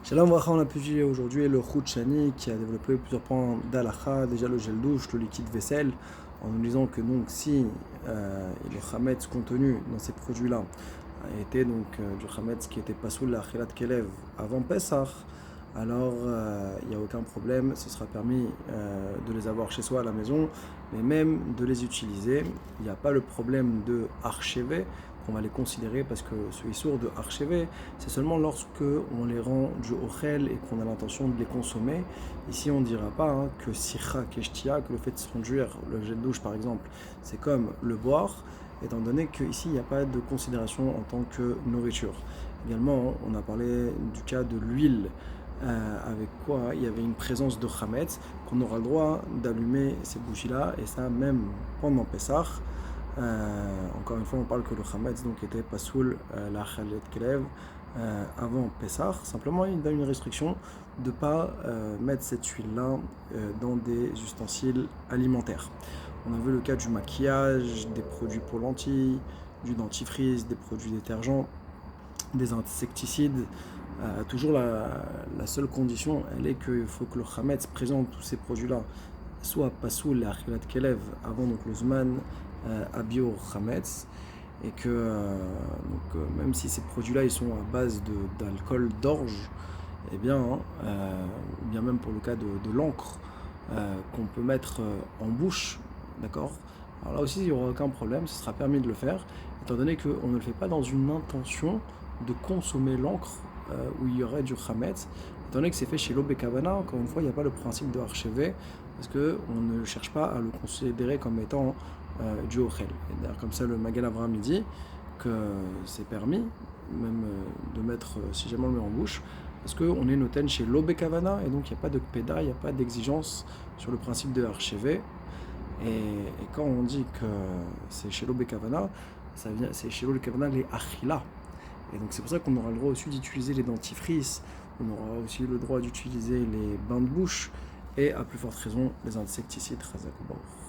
Shalom Bracha, on a pu aujourd'hui le Chut Shani qui a développé plusieurs points d'Alacha, déjà le gel douche, le liquide vaisselle, en nous disant que donc si le Chametz contenu dans ces produits-là était donc du Chametz qui était pas sous la Chilat Kelev avant Pessah, alors il n'y a aucun problème, ce sera permis de les avoir chez soi à la maison, mais même de les utiliser. Il n'y a pas le problème de archiver, qu'on va les considérer parce que ce issour de archiver, c'est seulement lorsque on les rend du ochel et qu'on a l'intention de les consommer. Ici, on ne dira pas que sicha keshtia, que le fait de se conduire, le jet de douche par exemple, c'est comme le boire, étant donné qu'ici, il n'y a pas de considération en tant que nourriture. Également, on a parlé du cas de l'huile, avec quoi il y avait une présence de chametz, qu'on aura le droit d'allumer ces bougies-là, et ça même pendant Pessah. Encore une fois, on parle que le chametz donc était pas sous la chalet kelev avant Pessah. Simplement, il y a une restriction de ne pas mettre cette huile-là dans des ustensiles alimentaires. On a vu le cas du maquillage, des produits pour lentilles, du dentifrice, des produits détergents, des insecticides. Toujours la seule condition, elle est qu'il faut que le chametz présente tous ces produits-là soit pas sous la chilat kelev avant donc le zman abio chametz, et que même si ces produits-là ils sont à base d'alcool d'orge, eh bien, bien même pour le cas de l'encre qu'on peut mettre en bouche, d'accord. Alors là aussi il n'y aura aucun problème, ce sera permis de le faire, étant donné qu'on ne le fait pas dans une intention de consommer l'encre où il y aurait du chametz, étant donné que c'est fait chez l'Obekavana. Encore une fois, il n'y a pas le principe de archiver, parce qu'on ne cherche pas à le considérer comme étant du ochel. Et d'ailleurs, comme ça, le Magen Avraham dit que c'est permis, même de mettre, si jamais on le met en bouche, parce qu'on est noten chez l'Obekavana, et donc il n'y a pas de péda, il n'y a pas d'exigence sur le principe de archiver. Et quand on dit que c'est chez l'Obekavana, c'est chez l'Obekavana les achila. Et donc c'est pour ça qu'on aura le droit aussi d'utiliser les dentifrices, on aura aussi le droit d'utiliser les bains de bouche, et à plus forte raison les insecticides. Chazak U'Baruch.